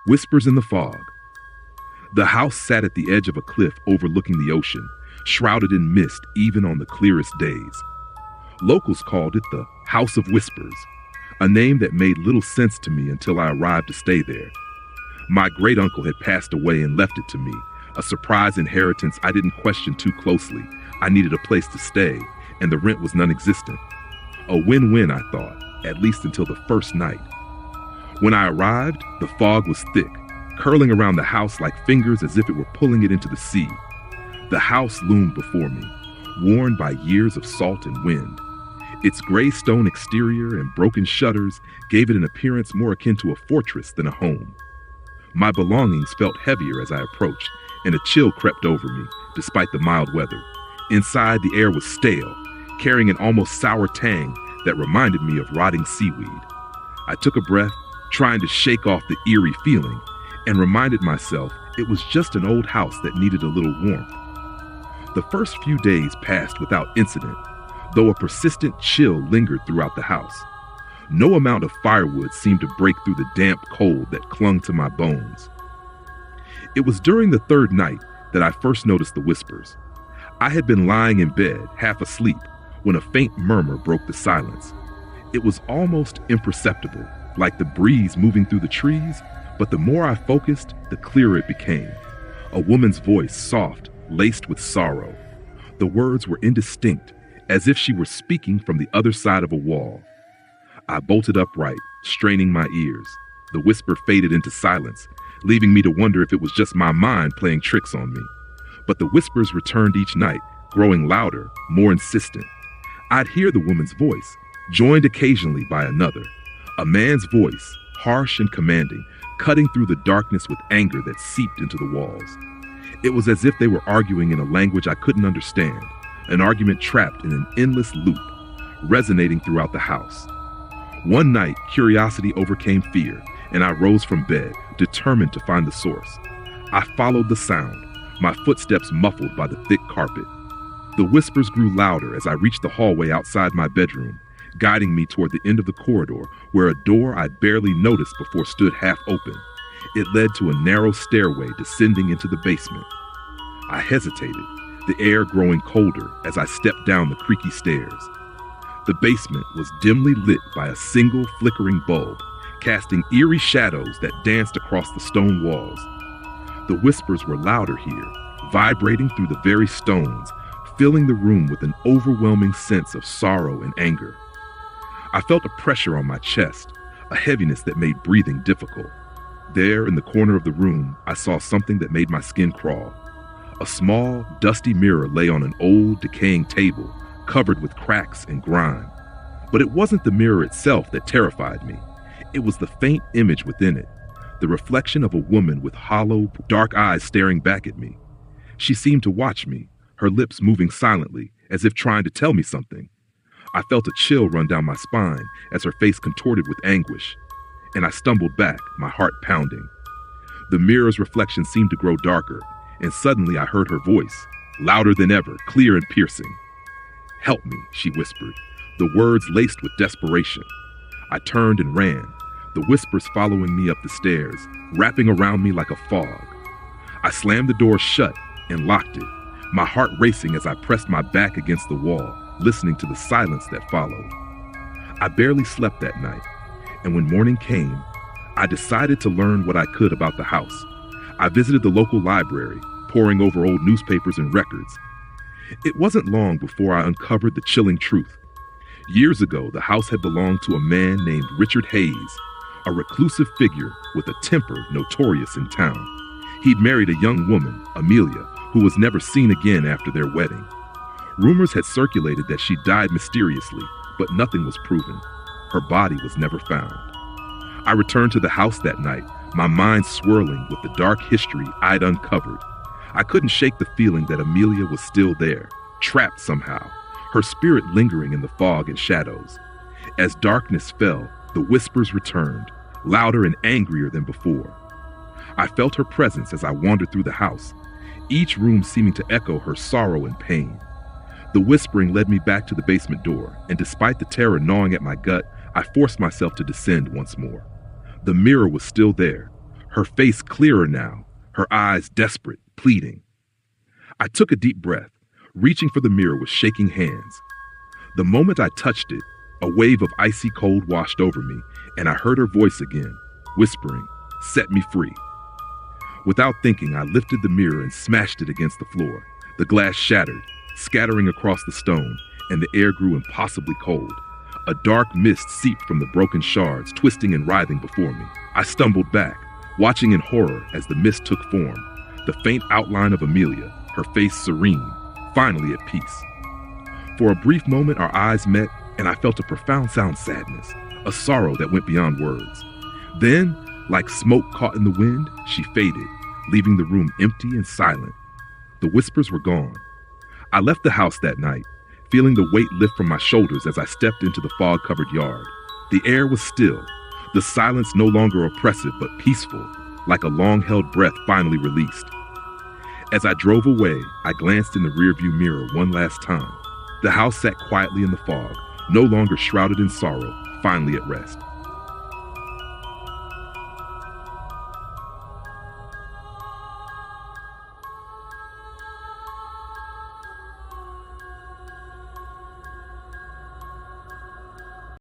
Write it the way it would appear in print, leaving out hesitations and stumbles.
Whispers in the fog. The house sat at the edge of a cliff overlooking the ocean, shrouded in mist even on the clearest days. Locals called it the House of Whispers, a name that made little sense to me until I arrived to stay there. My great-uncle had passed away and left it to me, a surprise inheritance I didn't question too closely. I needed a place to stay, and the rent was non-existent. A win-win, I thought, at least until the first night. When I arrived, the fog was thick, curling around the house like fingers as if it were pulling it into the sea. The house loomed before me, worn by years of salt and wind. Its gray stone exterior and broken shutters gave it an appearance more akin to a fortress than a home. My belongings felt heavier as I approached, and a chill crept over me, despite the mild weather. Inside, the air was stale, carrying an almost sour tang that reminded me of rotting seaweed. I took a breath, trying to shake off the eerie feeling, and reminded myself it was just an old house that needed a little warmth. The first few days passed without incident, though a persistent chill lingered throughout the house. No amount of firewood seemed to break through the damp cold that clung to my bones. It was during the third night that I first noticed the whispers. I had been lying in bed, half asleep, when a faint murmur broke the silence. It was almost imperceptible, like the breeze moving through the trees, but the more I focused, the clearer it became. A woman's voice, soft, laced with sorrow. The words were indistinct, as if she were speaking from the other side of a wall. I bolted upright, straining my ears. The whisper faded into silence, leaving me to wonder if it was just my mind playing tricks on me. But the whispers returned each night, growing louder, more insistent. I'd hear the woman's voice, joined occasionally by another. A man's voice, harsh and commanding, cutting through the darkness with anger that seeped into the walls. It was as if they were arguing in a language I couldn't understand, an argument trapped in an endless loop, resonating throughout the house. One night, curiosity overcame fear, and I rose from bed, determined to find the source. I followed the sound, my footsteps muffled by the thick carpet. The whispers grew louder as I reached the hallway outside my bedroom, guiding me toward the end of the corridor where a door I'd barely noticed before stood half open. It led to a narrow stairway descending into the basement. I hesitated, the air growing colder as I stepped down the creaky stairs. The basement was dimly lit by a single flickering bulb, casting eerie shadows that danced across the stone walls. The whispers were louder here, vibrating through the very stones, filling the room with an overwhelming sense of sorrow and anger. I felt a pressure on my chest, a heaviness that made breathing difficult. There, in the corner of the room, I saw something that made my skin crawl. A small, dusty mirror lay on an old, decaying table, covered with cracks and grime. But it wasn't the mirror itself that terrified me. It was the faint image within it, the reflection of a woman with hollow, dark eyes staring back at me. She seemed to watch me, her lips moving silently, as if trying to tell me something. I felt a chill run down my spine as her face contorted with anguish, and I stumbled back, my heart pounding. The mirror's reflection seemed to grow darker, and suddenly I heard her voice, louder than ever, clear and piercing. "Help me," she whispered, the words laced with desperation. I turned and ran, the whispers following me up the stairs, wrapping around me like a fog. I slammed the door shut and locked it, my heart racing as I pressed my back against the wall, listening to the silence that followed. I barely slept that night, and when morning came, I decided to learn what I could about the house. I visited the local library, poring over old newspapers and records. It wasn't long before I uncovered the chilling truth. Years ago, the house had belonged to a man named Richard Hayes, a reclusive figure with a temper notorious in town. He'd married a young woman, Amelia, who was never seen again after their wedding. Rumors had circulated that she died mysteriously, but nothing was proven. Her body was never found. I returned to the house that night, my mind swirling with the dark history I'd uncovered. I couldn't shake the feeling that Amelia was still there, trapped somehow, her spirit lingering in the fog and shadows. As darkness fell, the whispers returned, louder and angrier than before. I felt her presence as I wandered through the house, each room seeming to echo her sorrow and pain. The whispering led me back to the basement door, and despite the terror gnawing at my gut, I forced myself to descend once more. The mirror was still there, her face clearer now, her eyes desperate, pleading. I took a deep breath, reaching for the mirror with shaking hands. The moment I touched it, a wave of icy cold washed over me, and I heard her voice again, whispering, "Set me free." Without thinking, I lifted the mirror and smashed it against the floor. The glass shattered, scattering across the stone, and the air grew impossibly cold. A dark mist seeped from the broken shards, twisting and writhing before me. I stumbled back, watching in horror as the mist took form, the faint outline of Amelia, her face serene, finally at peace. For a brief moment, our eyes met, and I felt a profound sadness, a sorrow that went beyond words. Then, like smoke caught in the wind, she faded, leaving the room empty and silent. The whispers were gone. I left the house that night, feeling the weight lift from my shoulders as I stepped into the fog-covered yard. The air was still, the silence no longer oppressive but peaceful, like a long-held breath finally released. As I drove away, I glanced in the rearview mirror one last time. The house sat quietly in the fog, no longer shrouded in sorrow, finally at rest.